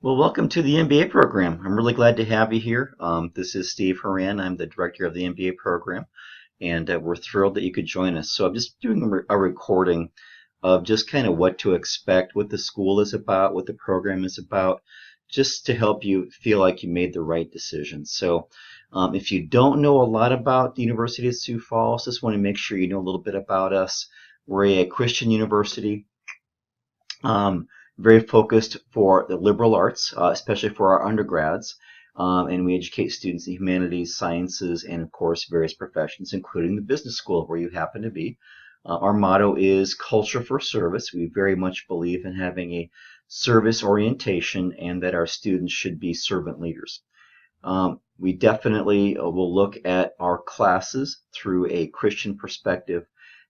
Well, welcome to the MBA program. I'm really glad to have you here. This is Steve Horan. I'm the director of the MBA program, and we're thrilled that you could join us. So I'm just doing a recording of just kind of what to expect, what the school is about, what the program is about, just to help you feel like you made the right decision. So if you don't know a lot about the University of Sioux Falls, just want to make sure you know a little bit about us. We're a Christian university. Um, Very focused for the liberal arts, especially for our undergrads. And we educate students in humanities, sciences, and of course various professions, including the business school where you happen to be. Our motto is culture for service. We very much believe in having a service orientation and that our students should be servant leaders. We definitely will look at our classes through a Christian perspective,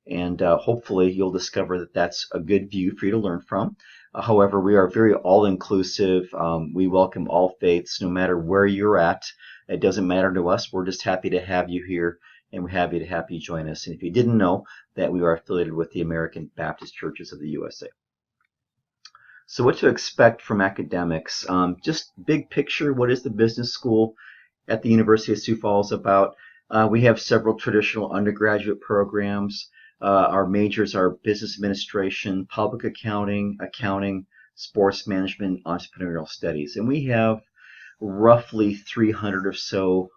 and hopefully you'll discover that that's a good view for you to learn from. However, we are very all-inclusive. We welcome all faiths, no matter where you're at. It doesn't matter to us. We're just happy to have you here, and we're happy to have you join us. And if you didn't know, that we are affiliated with the American Baptist Churches of the USA. So what to expect from academics? Just big picture, what is the business school at the University of Sioux Falls about? We have several traditional undergraduate programs. Our majors are business administration, public accounting, sports management, entrepreneurial studies. And we have roughly 300 or so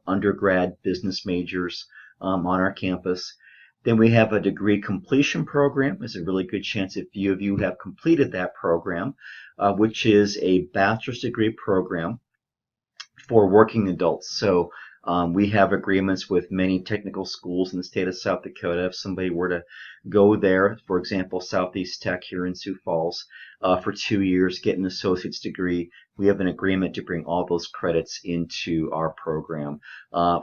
undergrad business majors on our campus. Then we have a degree completion program. There's a really good chance a few of you have completed that program, which is a bachelor's degree program for working adults. So we have agreements with many technical schools in the state of South Dakota. If somebody were to go there, for example, Southeast Tech here in Sioux Falls, for 2 years, get an associate's degree, we have an agreement to bring all those credits into our program.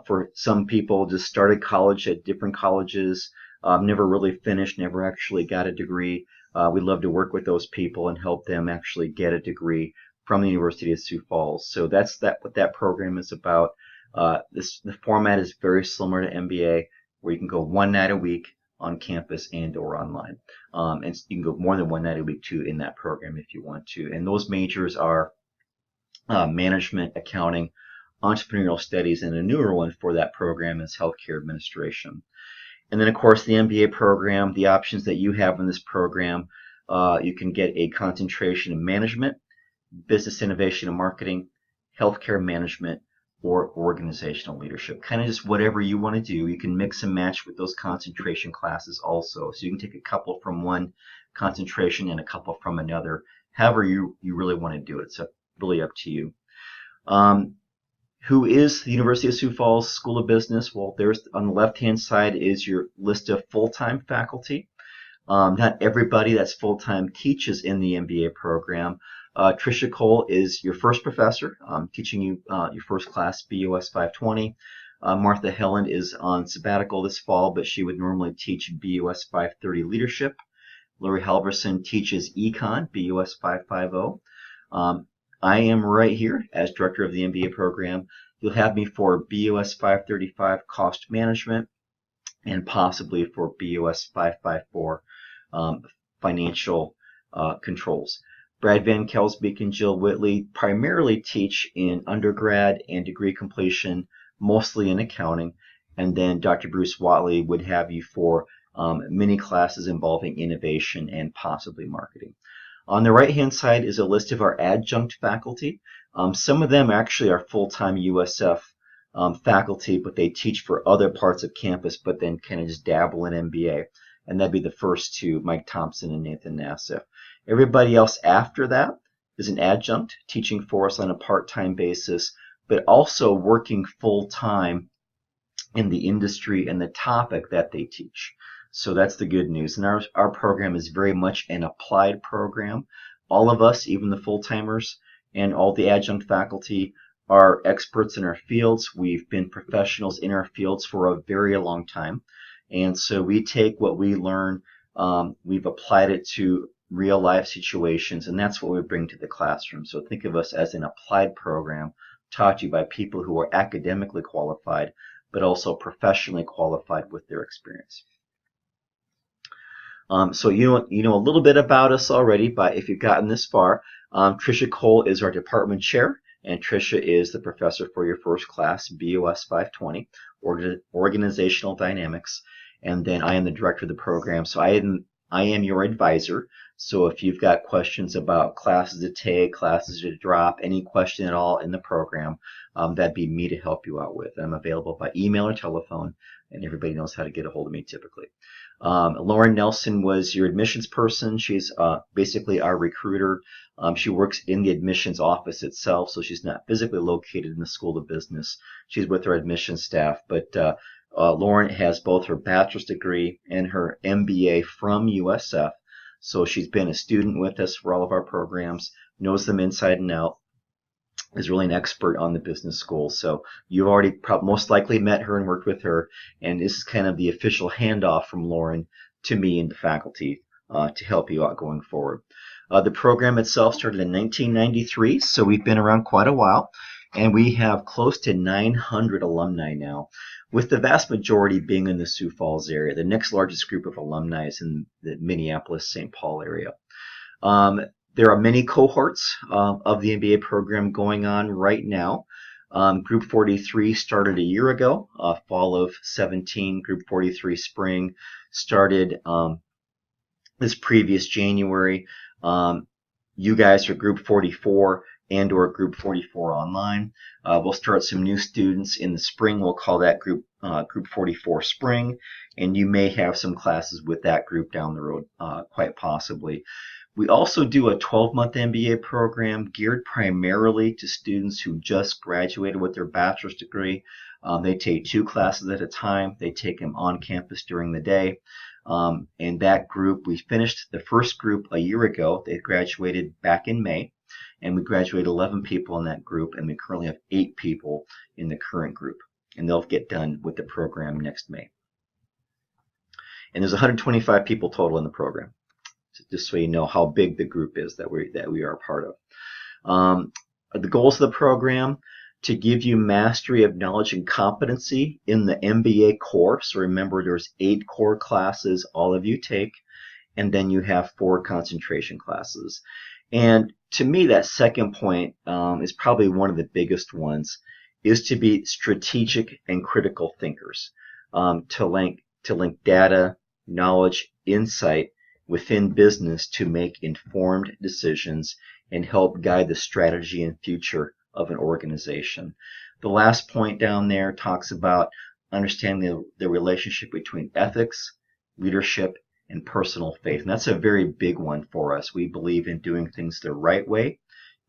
For some people, just started college at different colleges, never really finished, never actually got a degree. We love to work with those people and help them actually get a degree from the University of Sioux Falls. So that's what that program is about. The format is very similar to MBA, where you can go one night a week on campus and or online. And you can go more than one night a week too in that program if you want to. And those majors are management, accounting, entrepreneurial studies, and a newer one for that program is healthcare administration. And then, of course, the MBA program, the options that you have in this program, you can get a concentration in management, business innovation and marketing, healthcare management, or organizational leadership. Kind of just whatever you want to do. You can mix and match with those concentration classes also. So you can take a couple from one concentration and a couple from another, however you really want to do it. So really up to you. Who is the University of Sioux Falls School of Business? Well, there's on the left-hand side is your list of full-time faculty. Not everybody that's full-time teaches in the MBA program. Tricia Cole is your first professor, teaching you your first class, BOS 520. Martha Helland is on sabbatical this fall, but she would normally teach BOS 530 Leadership. Larry Halverson teaches Econ, BOS 550. I am right here as director of the MBA program. You'll have me for BOS 535 Cost Management and possibly for BOS 554 Financial Controls. Brad Van Kelsbeek and Jill Whitley primarily teach in undergrad and degree completion, mostly in accounting. And then Dr. Bruce Watley would have you for many classes involving innovation and possibly marketing. On the right-hand side is a list of our adjunct faculty. Some of them actually are full-time USF faculty, but they teach for other parts of campus, but then kind of just dabble in MBA. And that'd be the first two, Mike Thompson and Nathan Nassif. Everybody else after that is an adjunct, teaching for us on a part-time basis, but also working full-time in the industry and the topic that they teach. So that's the good news. And our program is very much an applied program. All of us, even the full-timers and all the adjunct faculty, are experts in our fields. We've been professionals in our fields for a very long time. And so we take what we learn, we've applied it to real life situations, and that's what we bring to the classroom. So think of us as an applied program taught to you by people who are academically qualified, but also professionally qualified with their experience. So you know a little bit about us already, but if you've gotten this far, Tricia Cole is our department chair, and Tricia is the professor for your first class, BOS 520, Organizational Dynamics. And then I am the director of the program, so I am your advisor. So if you've got questions about classes to take, classes to drop, any question at all in the program, that'd be me to help you out with. I'm available by email or telephone, and everybody knows how to get a hold of me typically. Lauren Nelson was your admissions person. She's basically our recruiter. She works in the admissions office itself, so she's not physically located in the School of Business. She's with our admissions staff, but Lauren has both her bachelor's degree and her MBA from USF. So she's been a student with us for all of our programs, knows them inside and out, is really an expert on the business school. So you've already most likely met her and worked with her, and this is kind of the official handoff from Lauren to me and the faculty to help you out going forward. The program itself started in 1993, so we've been around quite a while, and we have close to 900 alumni now, with the vast majority being in the Sioux Falls area. The next largest group of alumni is in the Minneapolis-St. Paul area. There are many cohorts of the MBA program going on right now. Group 43 started a year ago, fall of 17. Group 43 spring started this previous January. You guys are Group 44 and or Group 44 online. We'll start some new students in the spring. We'll call that Group 44 Spring, and you may have some classes with that group down the road, quite possibly. We also do a 12-month MBA program geared primarily to students who just graduated with their bachelor's degree. They take 2 classes at a time. They take them on campus during the day. And that group, we finished the first group a year ago. They graduated back in May, and we graduated 11 people in that group, and we currently have 8 people in the current group, and they'll get done with the program next May. And there's 125 people total in the program, just so you know how big the group is that we are a part of. The goals of the program: to give you mastery of knowledge and competency in the MBA core. So remember, there's 8 core classes all of you take, and then you have 4 concentration classes. And to me, that second point is probably one of the biggest ones, is to be strategic and critical thinkers, to link data, knowledge, insight within business to make informed decisions and help guide the strategy and future of an organization. The last point down there talks about understanding the relationship between ethics, leadership, and personal faith. And that's a very big one for us. We believe in doing things the right way,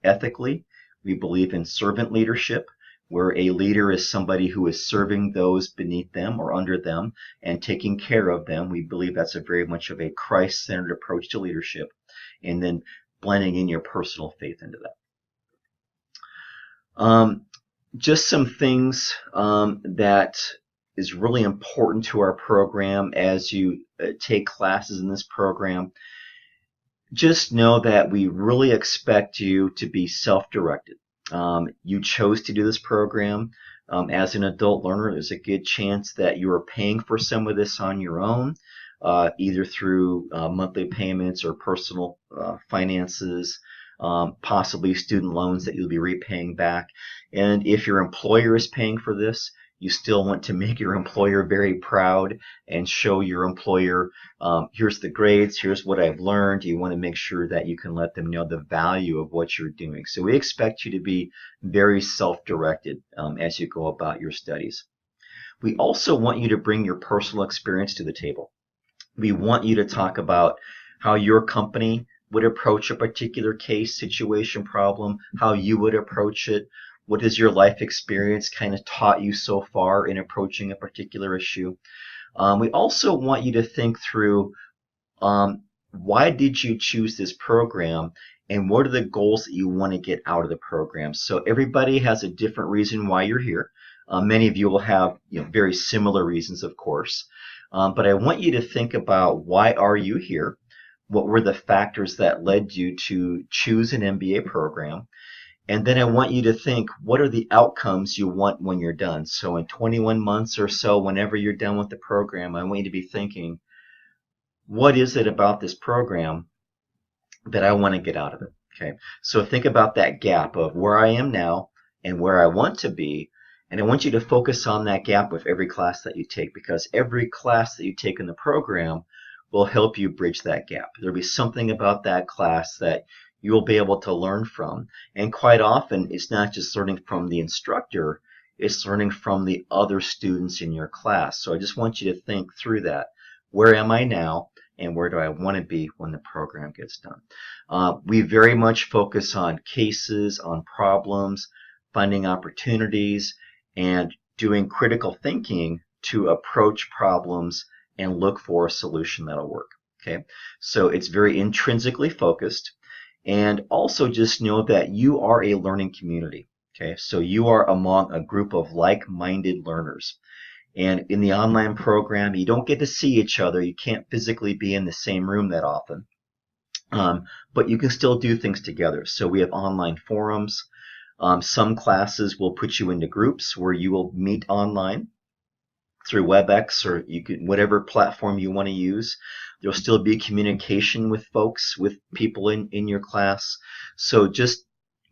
ethically. We believe in servant leadership, where a leader is somebody who is serving those beneath them or under them and taking care of them. We believe that's a very much of a Christ-centered approach to leadership, and then blending in your personal faith into that. Just some things that is really important to our program as you take classes in this program. Just know that we really expect you to be self-directed. You chose to do this program as an adult learner. There's a good chance that you are paying for some of this on your own, either through monthly payments or personal finances, possibly student loans that you'll be repaying back. And if your employer is paying for this, you still want to make your employer very proud and show your employer, here's the grades, here's what I've learned. You want to make sure that you can let them know the value of what you're doing. So we expect you to be very self-directed as you go about your studies. We also want you to bring your personal experience to the table. We want you to talk about how your company would approach a particular case, situation, problem, how you would approach it. What has your life experience kind of taught you so far in approaching a particular issue? We also want you to think through why did you choose this program, and what are the goals that you want to get out of the program? So everybody has a different reason why you're here. Many of you will have very similar reasons, of course. But I want you to think about, why are you here? What were the factors that led you to choose an MBA program? And then I want you to think, what are the outcomes you want when you're done? So in 21 months or so, whenever you're done with the program, I want you to be thinking, what is it about this program that I want to get out of it? Okay, so think about that gap of where I am now and where I want to be, and I want you to focus on that gap with every class that you take, because every class that you take in the program will help you bridge that gap. There'll be something about that class that you'll be able to learn from, and quite often it's not just learning from the instructor, it's learning from the other students in your class. So I just want you to think through that. Where am I now? And where do I want to be when the program gets done? We very much focus on cases, on problems, finding opportunities, and doing critical thinking to approach problems and look for a solution that'll work. Okay, so it's very intrinsically focused, and also just know that you are a learning community. Okay, so you are among a group of like-minded learners. And in the online program, you don't get to see each other. You can't physically be in the same room that often. But you can still do things together. So we have online forums. Some classes will put you into groups where you will meet online through WebEx, or you can, whatever platform you want to use. There'll still be communication with folks, with people in your class. So just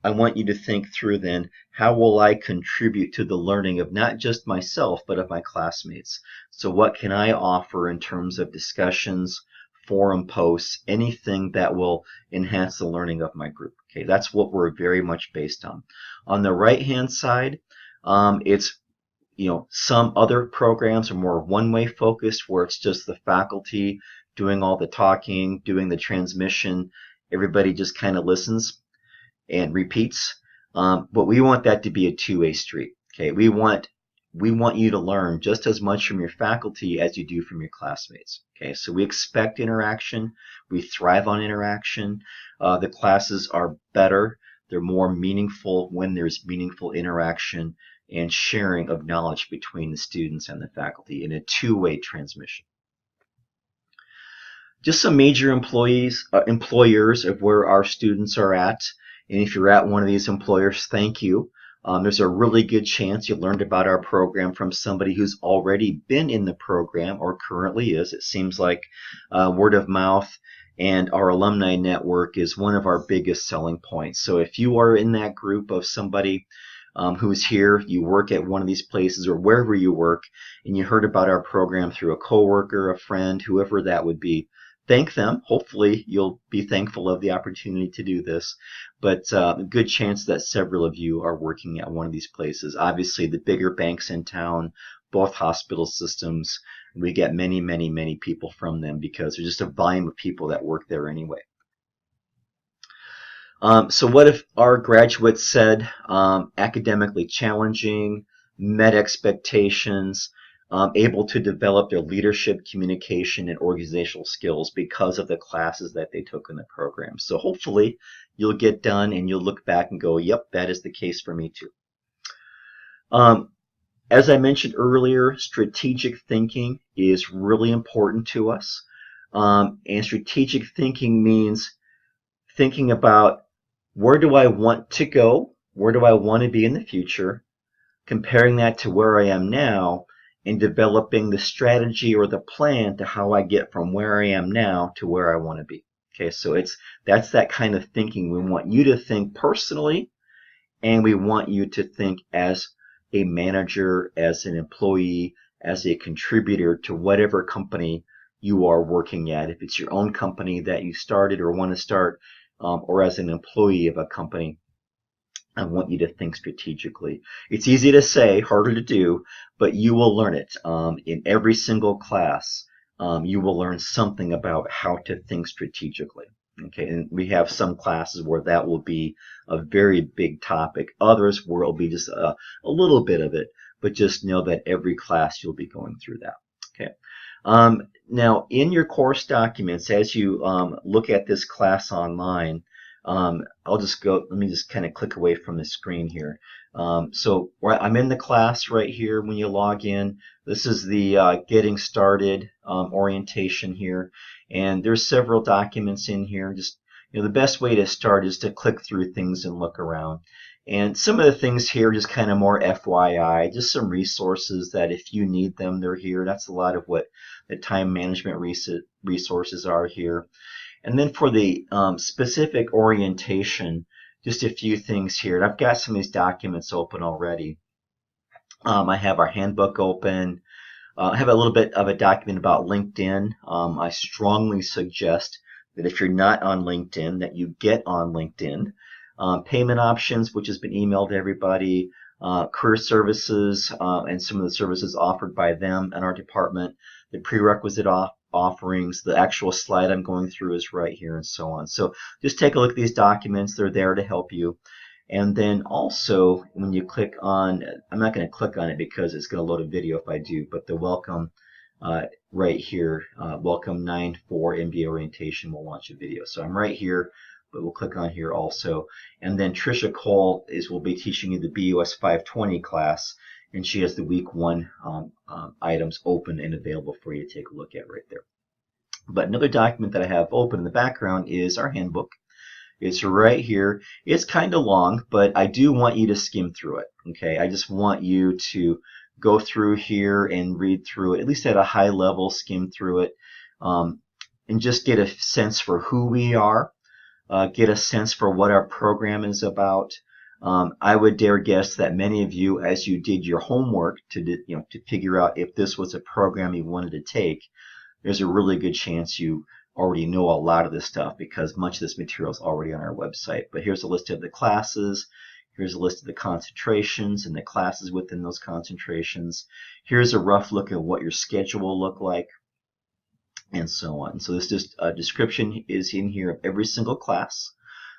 I want you to think through then, how will I contribute to the learning of not just myself, but of my classmates? So what can I offer in terms of discussions, forum posts, anything that will enhance the learning of my group? Okay, that's what we're very much based on. On the right-hand side, it's, some other programs are more one-way focused, where it's just the faculty doing all the talking, doing the transmission. Everybody just kind of listens and repeats, but we want that to be a two-way street. Okay, we want you to learn just as much from your faculty as you do from your classmates. Okay, so we expect interaction. We thrive on interaction. The classes are better. They're more meaningful when there's meaningful interaction and sharing of knowledge between the students and the faculty in a two-way transmission. Just some major employers of where our students are at. And if you're at one of these employers, thank you. There's a really good chance you learned about our program from somebody who's already been in the program or currently is. It seems like word of mouth and our alumni network is one of our biggest selling points. So if you are in that group of somebody who's here, you work at one of these places or wherever you work, and you heard about our program through a coworker, a friend, whoever that would be, thank them. Hopefully you'll be thankful of the opportunity to do this, but a good chance that several of you are working at one of these places. Obviously the bigger banks in town, both hospital systems, we get many, many, many people from them because there's just a volume of people that work there anyway. So what if our graduates said academically challenging, met expectations, able to develop their leadership, communication, and organizational skills because of the classes that they took in the program. So hopefully you'll get done and you'll look back and go, yep, that is the case for me too. As I mentioned earlier, strategic thinking is really important to us. And strategic thinking means thinking about where do I want to go? Where do I want to be in the future? Comparing that to where I am now, and developing the strategy or the plan to how I get from where I am now to where I want to be. Okay, so that's that kind of thinking. We want you to think personally, and we want you to think as a manager, as an employee, as a contributor to whatever company you are working at. If it's your own company that you started or want to start, or as an employee of a company, I want you to think strategically. It's easy to say, harder to do, but you will learn it. In every single class, you will learn something about how to think strategically. Okay, and we have some classes where that will be a very big topic. Others where it'll be just a little bit of it, but just know that every class you'll be going through that. Okay. Now, in your course documents, as you look at this class online, let me just kind of click away from the screen here. So I'm in the class right here when you log in. This is the getting started orientation here, and there's several documents in here. Just the best way to start is to click through things and look around. And some of the things here just kind of more FYI, just some resources that if you need them, they're here. That's a lot of what the time management resources are here. And then for the specific orientation, just a few things here. And I've got some of these documents open already. I have our handbook open. I have a little bit of a document about LinkedIn. I strongly suggest that if you're not on LinkedIn, that you get on LinkedIn. Payment options, which has been emailed to everybody, career services, and some of the services offered by them and our department, the prerequisite offerings, the actual slide I'm going through is right here, and so on. So just take a look at these documents. They're there to help you. And then also, when you click on, I'm not going to click on it because it's going to load a video if I do, but the welcome right here, welcome 9-4 MBA Orientation will launch a video. So I'm right here, but we'll click on here also. And then Trisha Cole will be teaching you the BUS 520 class, and she has the week 1 items open and available for you to take a look at right there. But another document that I have open in the background is our handbook. It's right here. It's kind of long, but I do want you to skim through it. Okay, I just want you to go through here and read through it, at least at a high level, skim through it, and just get a sense for who we are, get a sense for what our program is about. I would dare guess that many of you, as you did your homework to figure out if this was a program you wanted to take, there's a really good chance you already know a lot of this stuff because much of this material is already on our website. But here's a list of the classes. Here's a list of the concentrations and the classes within those concentrations. Here's a rough look at what your schedule will look like, and so on. So this description is in here of every single class.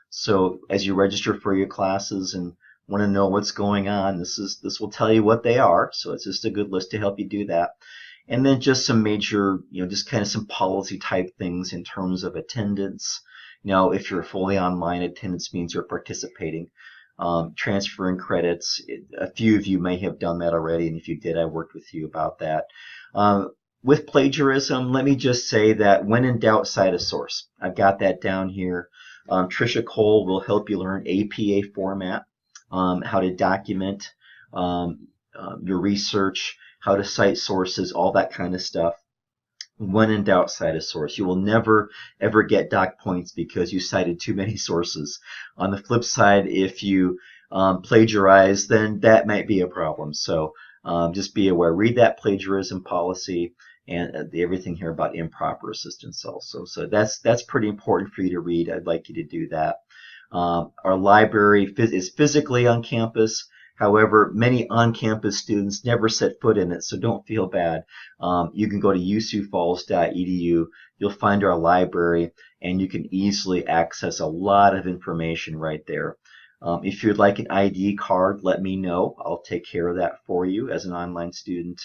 So as you register for your classes and want to know what's going on, this will tell you what they are. So it's just a good list to help you do that. And then just some major, just kind of some policy type things in terms of attendance. Now, if you're fully online, attendance means you're participating. Transferring credits, a few of you may have done that already, and if you did, I worked with you about that. With plagiarism, let me just say that when in doubt, cite a source. I've got that down here. Trisha Cole will help you learn APA format, how to document your research, how to cite sources, all that kind of stuff. When in doubt, cite a source. You will never, ever get doc points because you cited too many sources. On the flip side, if you plagiarize, then that might be a problem. So just be aware. Read that plagiarism policy and everything here about improper assistance also. So that's pretty important for you to read. I'd like you to do that. Our library is physically on campus. However, many on-campus students never set foot in it, so don't feel bad. You can go to usiouxfalls.edu. You'll find our library, and you can easily access a lot of information right there. If you'd like an ID card, let me know. I'll take care of that for you as an online student.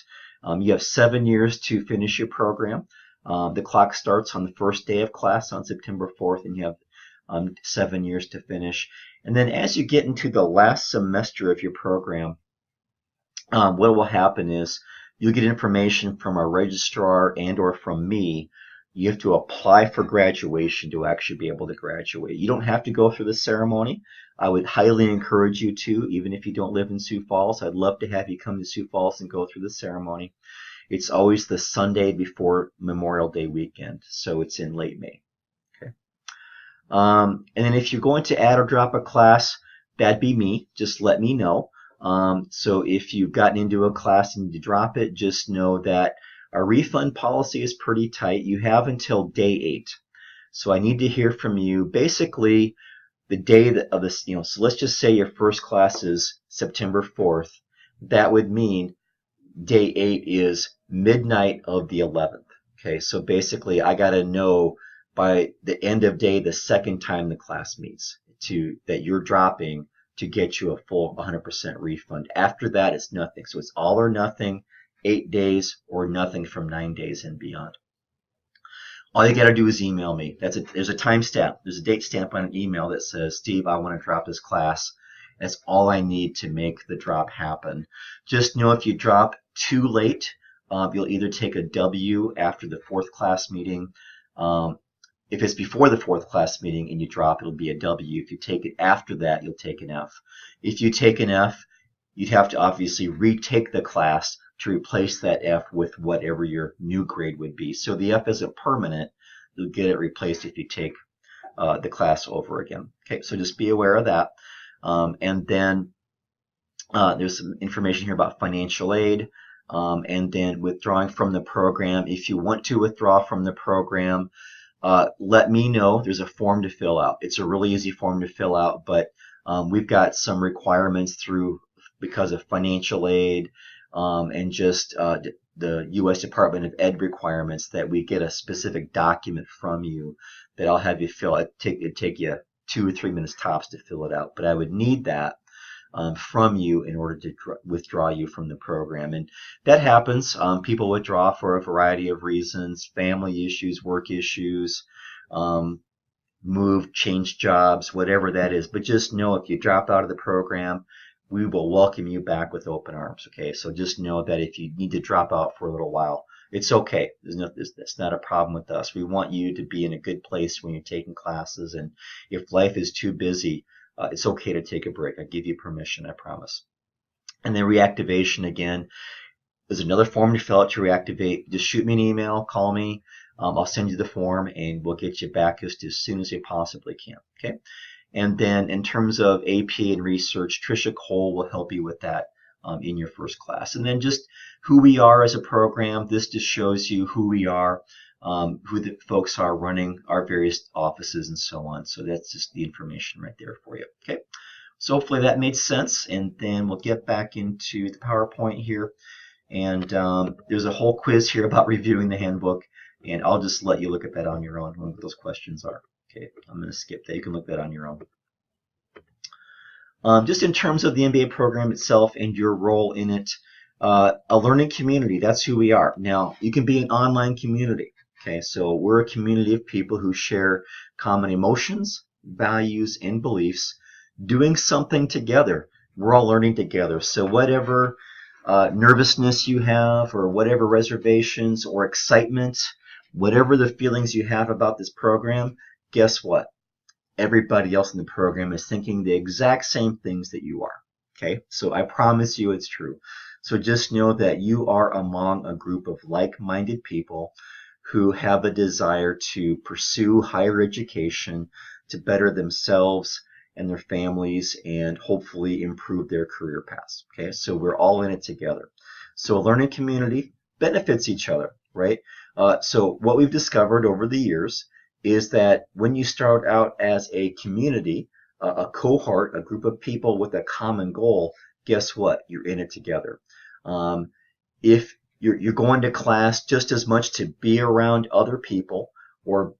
You have 7 years to finish your program. The clock starts on the first day of class on September 4th, and you have 7 years to finish. And then as you get into the last semester of your program, what will happen is you'll get information from our registrar and or from me. You have to apply for graduation to actually be able to graduate. You don't have to go through the ceremony. I would highly encourage you to, even if you don't live in Sioux Falls. I'd love to have you come to Sioux Falls and go through the ceremony. It's always the Sunday before Memorial Day weekend, so it's in late May. And then if you're going to add or drop a class, that'd be me. Just let me know. So if you've gotten into a class and need to drop it, just know that our refund policy is pretty tight. You have until day 8. So I need to hear from you. Basically, the day of this, so let's just say your first class is September 4th. That would mean day 8 is midnight of the 11th. Okay, so basically I got to know by the end of day, the second time the class meets, that you're dropping to get you a full 100% refund. After that, it's nothing. So it's all or nothing, 8 days, or nothing from 9 days and beyond. All you got to do is email me. There's a timestamp. There's a date stamp on an email that says, Steve, I want to drop this class. That's all I need to make the drop happen. Just know if you drop too late, you'll either take a W after the 4th class meeting. If it's before the 4th class meeting and you drop, it'll be a W. If you take it after that, you'll take an F. If you take an F, you'd have to obviously retake the class to replace that F with whatever your new grade would be. So the F isn't permanent. you'll get it replaced if you take the class over again. Okay, so just be aware of that. And then there's some information here about financial aid, and then withdrawing from the program. If you want to withdraw from the program, let me know. There's a form to fill out. It's a really easy form to fill out, but we've got some requirements because of financial aid, and just the U.S. Department of Ed requirements that we get a specific document from you that I'll have you fill out. It'd take you 2 or 3 minutes tops to fill it out, but I would need that from you in order to withdraw you from the program. And that happens. People withdraw for a variety of reasons: family issues, work issues, move, change jobs, whatever that is. But just know, if you drop out of the program, we will welcome you back with open arms. Okay, so just know that if you need to drop out for a little while, it's okay. That's not a problem with us. We want you to be in a good place when you're taking classes, and if life is too busy, it's okay to take a break. I give you permission, I promise. And then reactivation, again, there's another form to fill out to reactivate. Just shoot me an email, call me. I'll send you the form, and we'll get you back just as soon as we possibly can. Okay. And then in terms of AP and research, Tricia Cole will help you with that in your first class. And then just who we are as a program. This just shows you who we are, who the folks are running our various offices and so on. So that's just the information right there for you. Okay. So hopefully that made sense. And then we'll get back into the PowerPoint here. And there's a whole quiz here about reviewing the handbook. And I'll just let you look at that on your own, what those questions are. Okay, I'm going to skip that. You can look at that on your own. Just in terms of the MBA program itself and your role in it, a learning community, that's who we are. Now, you can be an online community. Okay, so we're a community of people who share common emotions, values, and beliefs, doing something together. We're all learning together. So whatever nervousness you have, or whatever reservations or excitement, whatever the feelings you have about this program, guess what? Everybody else in the program is thinking the exact same things that you are. Okay, so I promise you it's true. So just know that you are among a group of like-minded people who have a desire to pursue higher education, to better themselves and their families, and hopefully improve their career paths. Okay, so we're all in it together. So a learning community benefits each other, right? So what we've discovered over the years is that when you start out as a community, a cohort, a group of people with a common goal, guess what? You're in it together. If you're going to class just as much to be around other people, or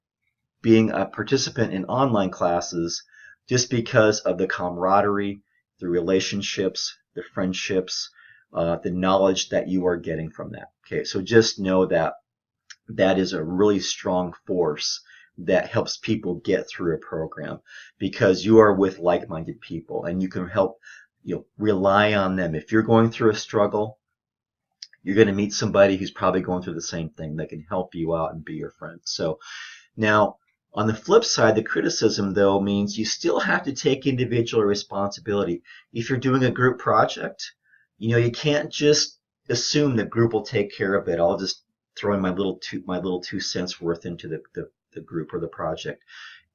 being a participant in online classes just because of the camaraderie, the relationships, the friendships, the knowledge that you are getting from that. Okay, so just know that that is a really strong force that helps people get through a program, because you are with like-minded people and you can help, rely on them. If you're going through a struggle, you're going to meet somebody who's probably going through the same thing that can help you out and be your friend. So now, on the flip side, the criticism, though, means you still have to take individual responsibility. If you're doing a group project, you can't just assume the group will take care of it. I'll just throw in my little 2 cents worth into the group or the project.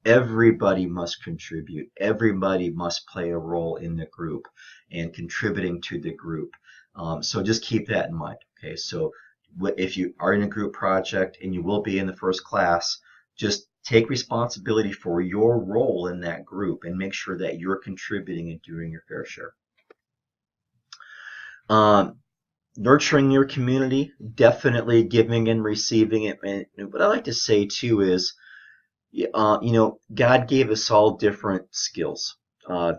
Everybody must contribute. Everybody must play a role in the group and contributing to the group. So just keep that in mind. Okay, so if you are in a group project, and you will be in the first class, just take responsibility for your role in that group and make sure that you're contributing and doing your fair share. Nurturing your community, definitely giving and receiving it. And what I like to say too is, God gave us all different skills,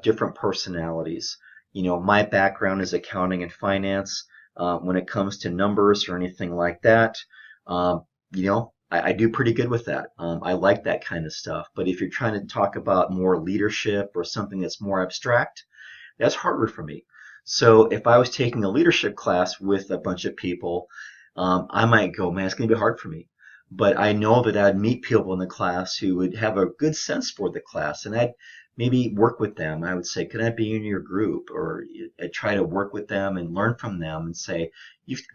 different personalities. My background is accounting and finance. When it comes to numbers or anything like that, I do pretty good with that. I like that kind of stuff. But if you're trying to talk about more leadership or something that's more abstract, that's harder for me. So if I was taking a leadership class with a bunch of people, I might go, man, it's going to be hard for me. But I know that I'd meet people in the class who would have a good sense for the class, and I'd maybe work with them. I would say, can I be in your group? Or I'd try to work with them and learn from them and say,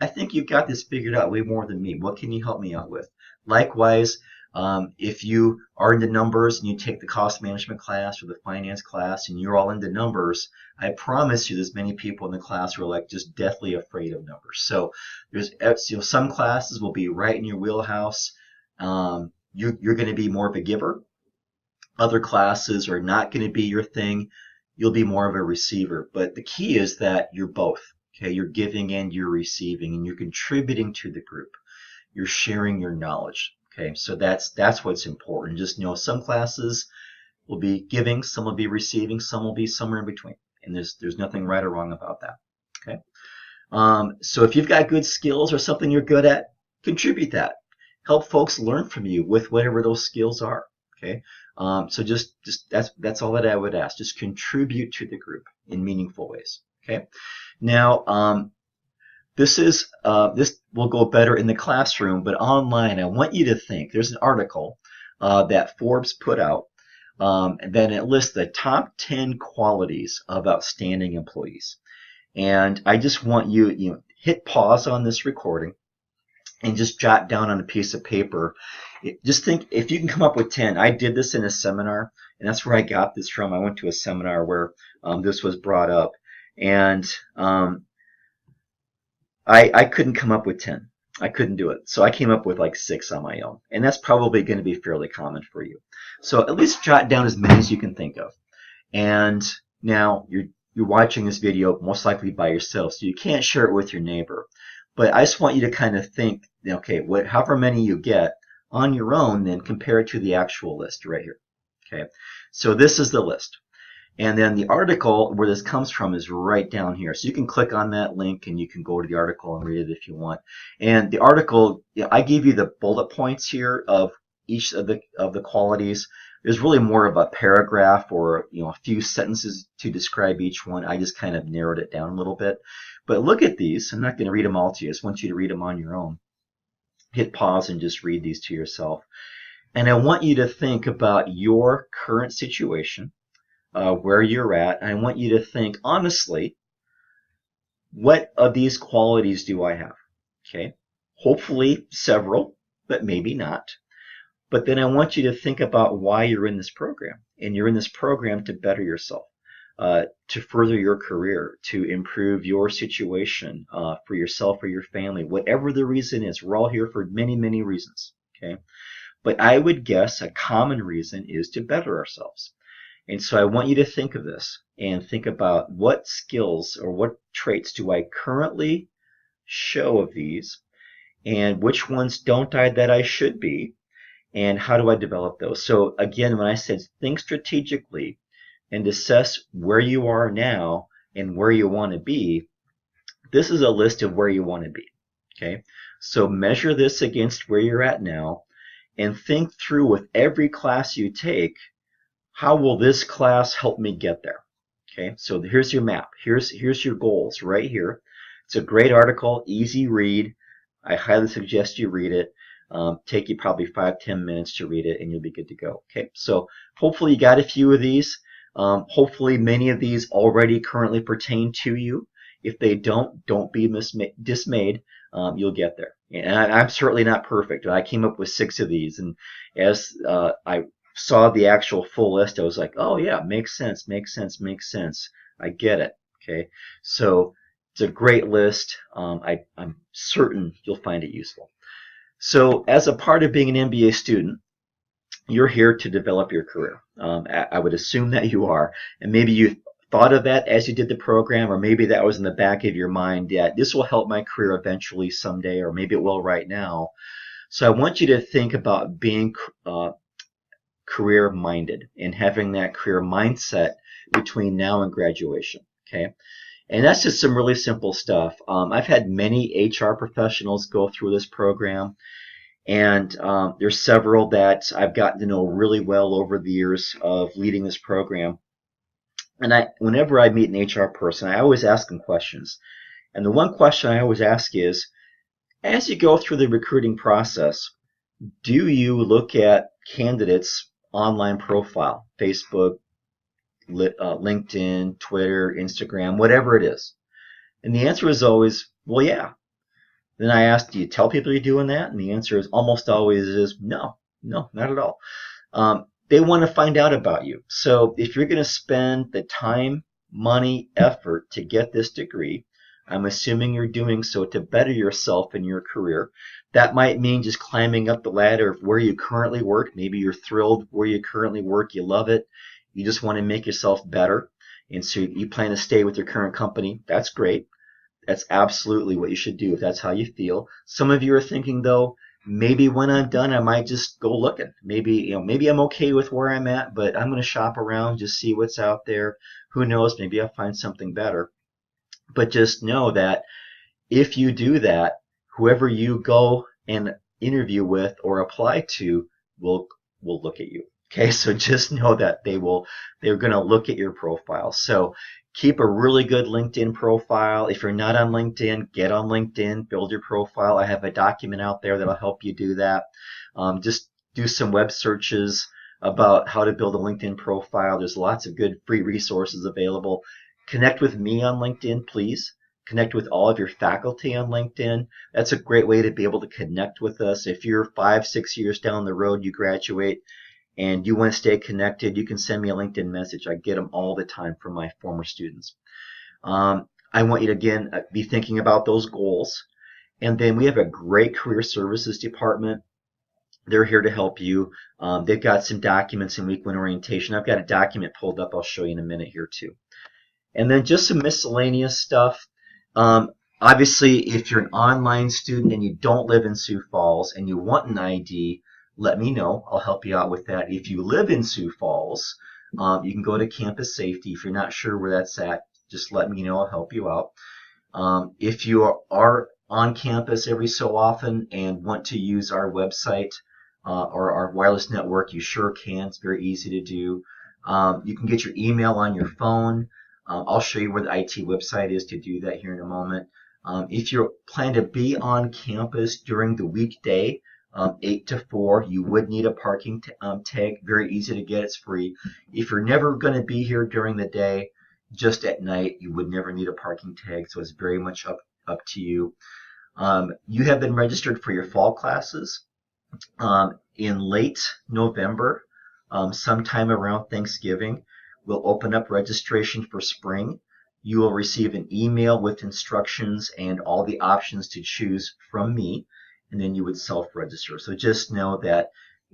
I think you've got this figured out way more than me. What can you help me out with? Likewise, If you are into numbers and you take the cost management class or the finance class and you're all into numbers, I promise you there's many people in the class who are like just deathly afraid of numbers. So there's, some classes will be right in your wheelhouse. You're going to be more of a giver. Other classes are not going to be your thing. You'll be more of a receiver. But the key is that you're both. Okay, you're giving and you're receiving, and you're contributing to the group. You're sharing your knowledge. Okay, so that's what's important. Just some classes will be giving, some will be receiving, some will be somewhere in between, and there's nothing right or wrong about that. Okay, so if you've got good skills or something you're good at, contribute that. Help folks learn from you with whatever those skills are. Okay, so just that's all that I would ask. Just contribute to the group in meaningful ways. Okay, now this will go better in the classroom, but online I want you to think. There's an article that Forbes put out, and then it lists the top 10 qualities of outstanding employees. And I just want you hit pause on this recording and just jot down on a piece of paper. Just think if you can come up with 10. I did this in a seminar, and that's where I got this from. I went to a seminar where this was brought up, and I couldn't come up with 10. I couldn't do it. So I came up with like 6 on my own. And that's probably going to be fairly common for you. So at least jot down as many as you can think of. And now you're watching this video most likely by yourself, so you can't share it with your neighbor. But I just want you to kind of think, okay, however many you get on your own, then compare it to the actual list right here. Okay, so this is the list. And then the article where this comes from is right down here. So you can click on that link and you can go to the article and read it if you want. And the article, I gave you the bullet points here of each of the qualities. There's really more of a paragraph or a few sentences to describe each one. I just kind of narrowed it down a little bit. But look at these. I'm not going to read them all to you. I just want you to read them on your own. Hit pause and just read these to yourself. And I want you to think about your current situation. Where you're at. I want you to think honestly, what of these qualities do I have? Okay, hopefully several, but maybe not. But then I want you to think about why you're in this program. And you're in this program to better yourself, to further your career, to improve your situation for yourself or your family, whatever the reason is. We're all here for many, many reasons. Okay, but I would guess a common reason is to better ourselves. And so I want you to think of this and think about what skills or what traits do I currently show of these, and which ones don't I that I should be, and how do I develop those? So again, when I said think strategically and assess where you are now and where you want to be, this is a list of where you want to be. Okay, so measure this against where you're at now and think through with every class you take, how will this class help me get there? Okay, so here's your map. Here's your goals right here. It's a great article, easy read. I highly suggest you read it. Take you probably 5-10 minutes to read it, and you'll be good to go. Okay, so hopefully you got a few of these. Hopefully many of these already currently pertain to you. If they don't be dismayed. You'll get there. And I'm certainly not perfect. I came up with 6 of these, and as I saw the actual full list, I was like, oh yeah, makes sense. I get it. Okay, so it's a great list. I'm certain you'll find it useful. So as a part of being an MBA student, you're here to develop your career. I would assume that you are, and maybe you thought of that as you did the program, or maybe that was in the back of your mind that this will help my career eventually someday, or maybe it will right now. So I want you to think about being career-minded and having that career mindset between now and graduation. Okay, and that's just some really simple stuff. I've had many HR professionals go through this program, and there's several that I've gotten to know really well over the years of leading this program. And whenever I meet an HR person, I always ask them questions. And the one question I always ask is, as you go through the recruiting process, do you look at candidates' online profile, Facebook, LinkedIn, Twitter, Instagram, whatever it is? And the answer is always, well, yeah. Then I ask, do you tell people you're doing that? And the answer is almost always is no. No, not at all. They want to find out about you. So if you're going to spend the time, money, effort to get this degree, I'm assuming you're doing so to better yourself in your career. That might mean just climbing up the ladder of where you currently work. Maybe you're thrilled where you currently work, you love it. You just want to make yourself better. And so you plan to stay with your current company. That's great. That's absolutely what you should do if that's how you feel. Some of you are thinking, though, maybe when I'm done, I might just go looking. Maybe I'm okay with where I'm at, but I'm going to shop around, just see what's out there. Who knows? Maybe I'll find something better. But just know that if you do that, whoever you go and interview with or apply to will look at you. Okay, so just know that they're going to look at your profile. So keep a really good LinkedIn profile. If you're not on LinkedIn, get on LinkedIn, build your profile. I have a document out there that'll help you do that. Just do some web searches about how to build a LinkedIn profile. There's lots of good free resources available. Connect with me on LinkedIn, please. Connect with all of your faculty on LinkedIn. That's a great way to be able to connect with us. If you're 5-6 years down the road, you graduate, and you want to stay connected, you can send me a LinkedIn message. I get them all the time from my former students. I want you to, again, be thinking about those goals. And then we have a great career services department. They're here to help you. They've got some documents in week one orientation. I've got a document pulled up I'll show you in a minute here too. And then just some miscellaneous stuff. Obviously, if you're an online student and you don't live in Sioux Falls and you want an ID, let me know. I'll help you out with that. If you live in Sioux Falls, you can go to Campus Safety. If you're not sure where that's at, just let me know. I'll help you out. If you are on campus every so often and want to use our website or our wireless network, you sure can. It's very easy to do. You can get your email on your phone. I'll show you where the IT website is to do that here in a moment. If you plan to be on campus during the weekday, 8 to 4, you would need a parking tag. Very easy to get. It's free. If you're never going to be here during the day, just at night, you would never need a parking tag. So it's very much up to you. You have been registered for your fall classes in late November, sometime around Thanksgiving. We'll open up registration for spring. You will receive an email with instructions and all the options to choose from me, and then you would self-register. So just know that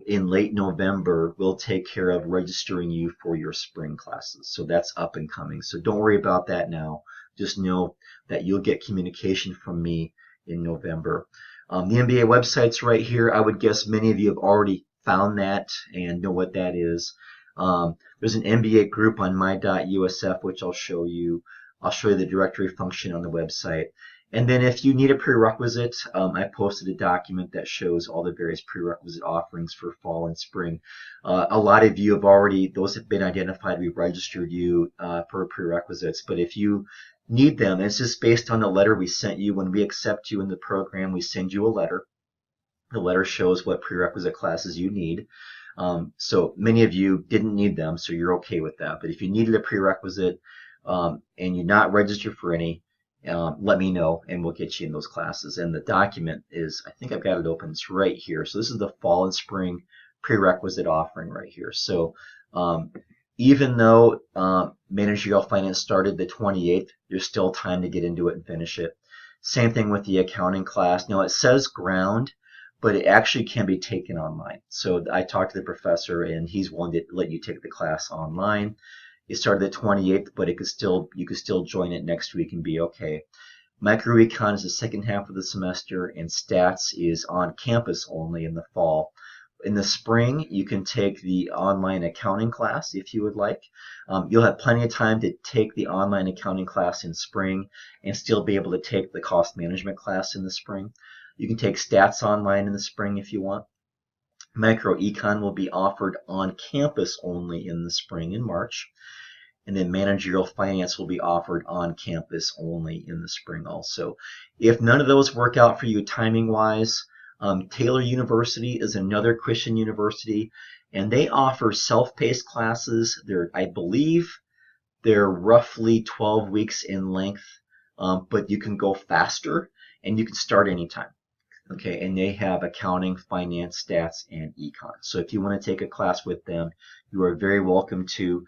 in late November, we'll take care of registering you for your spring classes. So that's up and coming. So don't worry about that now. Just know that you'll get communication from me in November. The MBA website's right here. I would guess many of you have already found that and know what that is. There's an MBA group on my.usf, which I'll show you. I'll show you the directory function on the website. And then if you need a prerequisite, I posted a document that shows all the various prerequisite offerings for fall and spring. A lot of you have already, those have been identified. We've registered you for prerequisites. But if you need them, it's just based on the letter we sent you. When we accept you in the program, we send you a letter. The letter shows what prerequisite classes you need. So many of you didn't need them, so you're okay with that. But if you needed a prerequisite and you're not registered for any, let me know and we'll get you in those classes. And the document is, I think I've got it open, it's right here. So this is the fall and spring prerequisite offering right here. So even though managerial finance started the 28th, there's still time to get into it and finish it. Same thing with the accounting class. Now it says ground, but it actually can be taken online. So I talked to the professor and he's willing to let you take the class online. It started the 28th, but you could still join it next week and be okay. Microecon is the second half of the semester, and stats is on campus only in the fall. In the spring, you can take the online accounting class if you would like. You'll have plenty of time to take the online accounting class in spring and still be able to take the cost management class in the spring. You can take stats online in the spring if you want. Microecon will be offered on campus only in the spring in March. And then managerial finance will be offered on campus only in the spring also. If none of those work out for you timing-wise, Taylor University is another Christian university, and they offer self-paced classes. I believe they're roughly 12 weeks in length, but you can go faster and you can start anytime. Okay, and they have accounting, finance, stats, and econ. So if you want to take a class with them, you are very welcome to.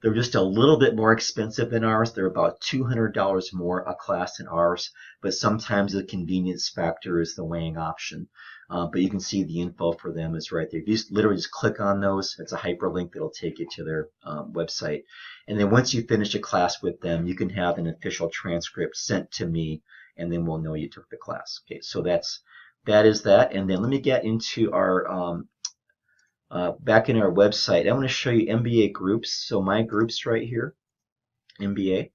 They're just a little bit more expensive than ours. They're about $200 more a class than ours, but sometimes the convenience factor is the weighing option. But you can see the info for them is right there. You just literally just click on those. It's a hyperlink that'll take you to their website. And then once you finish a class with them, you can have an official transcript sent to me, and then we'll know you took the class. Okay, so that is that. And then let me get into our back in our website. I want to show you MBA groups. So my groups right here, MBA,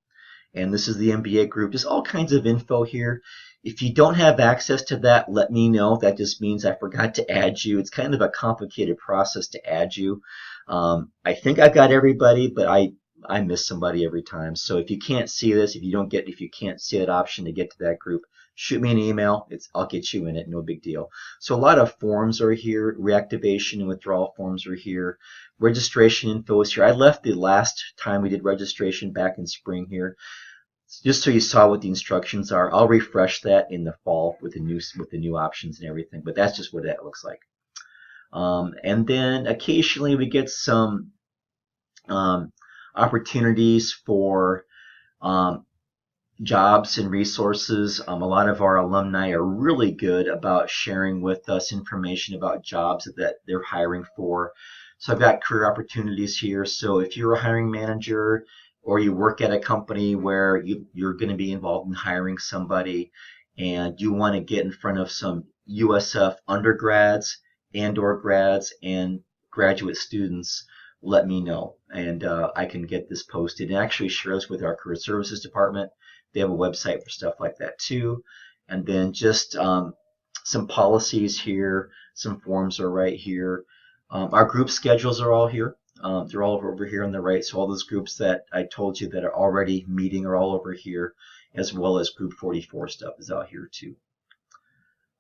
and this is the MBA group. There's all kinds of info here. If you don't have access to that, let me know. That just means I forgot to add you. It's kind of a complicated process to add you. I think I've got everybody, but I miss somebody every time. So if you can't see this, if you can't see that option to get to that group, shoot me an email. I'll get you in it, no big deal. So a lot of forms are here. Reactivation and withdrawal forms are here. Registration info is here. I left the last time we did registration back in spring here, just so you saw what the instructions are. I'll refresh that in the fall with the new options and everything, but that's just what that looks like. And then occasionally we get some opportunities for jobs and resources. A lot of our alumni are really good about sharing with us information about jobs that they're hiring for. So I've got career opportunities here. So if you're a hiring manager or you work at a company where you're going to be involved in hiring somebody and you want to get in front of some USF undergrads and/or grads and graduate students, let me know, and I can get this posted and actually share this with our career services department. They have a website for stuff like that too. And then just some policies here, some forms are right here. Our group schedules are all here. They're all over here on the right. So all those groups that I told you that are already meeting are all over here, as well as group 44 stuff is out here too.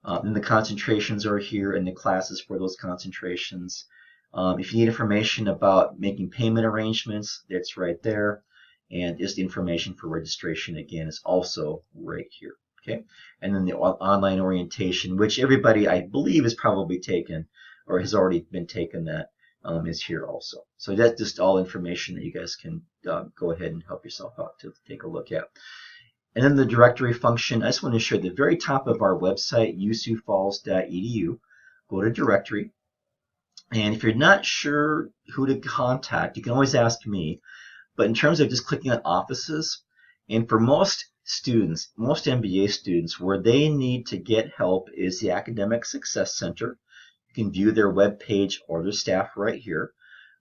And the concentrations are here and the classes for those concentrations. If you need information about making payment arrangements, that's right there. And just the information for registration, again, is also right here. Okay, and then the online orientation, which everybody, I believe, has probably taken or has already been taken, that is here also. So that's just all information that you guys can go ahead and help yourself out to take a look at. And then the directory function, I just want to show you at the very top of our website, usufalls.edu, go to directory. And if you're not sure who to contact, you can always ask me. But in terms of just clicking on offices, and for most students, most MBA students, where they need to get help is the Academic Success Center. You can view their web page or their staff right here.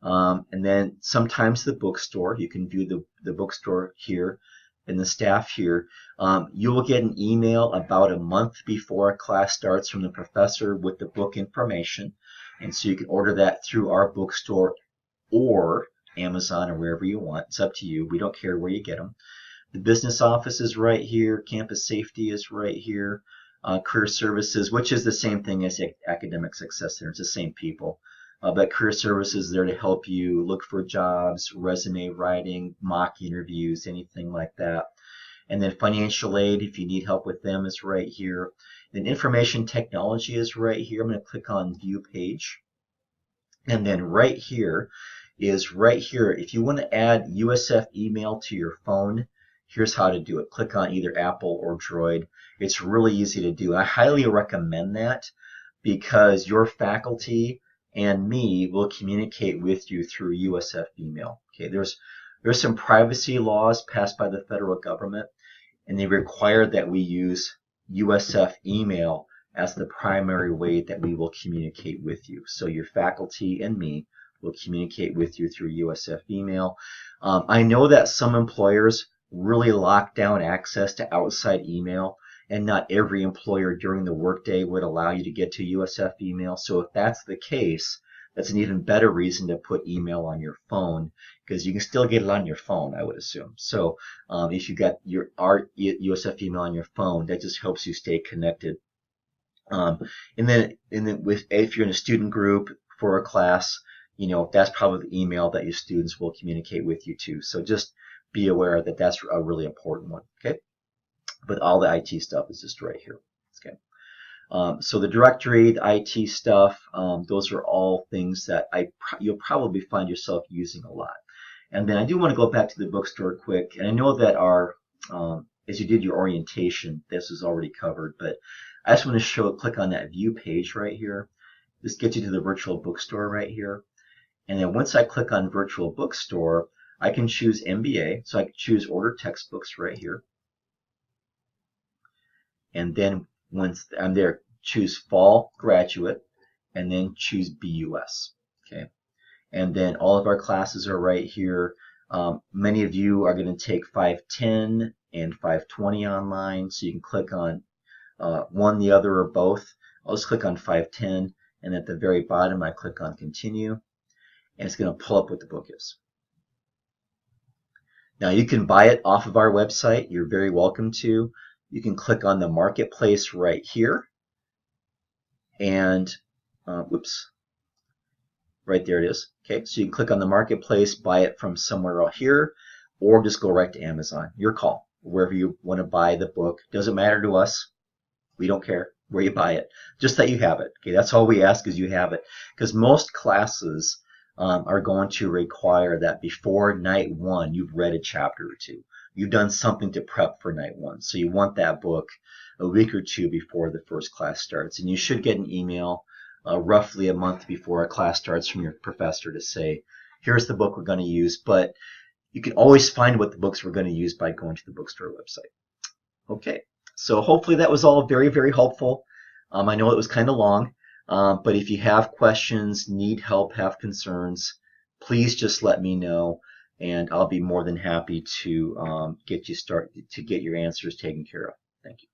And then sometimes the bookstore. You can view the bookstore here and the staff here. You will get an email about a month before a class starts from the professor with the book information. And so you can order that through our bookstore or Amazon or wherever you want. It's up to you. We don't care where you get them. The business office is right here. Campus safety is right here. Career services, which is the same thing as Academic Success Center. It's the same people. But career services is there to help you look for jobs, resume writing, mock interviews, anything like that. And then financial aid, if you need help with them, is right here. And information technology is right here. I'm going to click on view page. And then right here is right here. If you want to add USF email to your phone, here's how to do it. Click on either Apple or Droid. It's really easy to do. I highly recommend that because your faculty and me will communicate with you through USF email. Okay, there's some privacy laws passed by the federal government, and they require that we use USF email as the primary way that we will communicate with you. So your faculty and me will communicate with you through USF email. I know that some employers really lock down access to outside email, and not every employer during the workday would allow you to get to USF email. So if that's the case, that's an even better reason to put email on your phone, because you can still get it on your phone, I would assume. So if you got our USF email on your phone, that just helps you stay connected. And then if you're in a student group for a class, that's probably the email that your students will communicate with you too. So just be aware that that's a really important one. Okay, but all the IT stuff is just right here. Okay. So the directory, the IT stuff, those are all things that you'll probably find yourself using a lot. And then I do want to go back to the bookstore quick. And I know that as you did your orientation, this is already covered, but I just want to click on that view page right here. This gets you to the virtual bookstore right here. And then once I click on virtual bookstore, I can choose MBA. So I can choose order textbooks right here. And then once I'm there, choose fall graduate and then choose BUS. Okay. And then all of our classes are right here. Many of you are going to take 510 and 520 online, so you can click on one, the other, or both. I'll just click on 510, and at the very bottom I click on continue, and it's going to pull up what the book is. Now you can buy it off of our website. You're very welcome to. You can click on the marketplace right here, and whoops. Right there it is. Okay, so you can click on the marketplace, buy it from somewhere out here, or just go right to Amazon. Your call. Wherever you want to buy the book. Doesn't matter to us. We don't care where you buy it. Just that you have it. Okay, that's all we ask is you have it. Because most classes are going to require that before night one, you've read a chapter or two. You've done something to prep for night one. So you want that book a week or two before the first class starts. And you should get an email roughly a month before a class starts from your professor to say, here's the book we're going to use, but you can always find what the books we're going to use by going to the bookstore website. Okay, so hopefully that was all very, very helpful. I know it was kind of long, but if you have questions, need help, have concerns, please just let me know, and I'll be more than happy to get your answers taken care of. Thank you.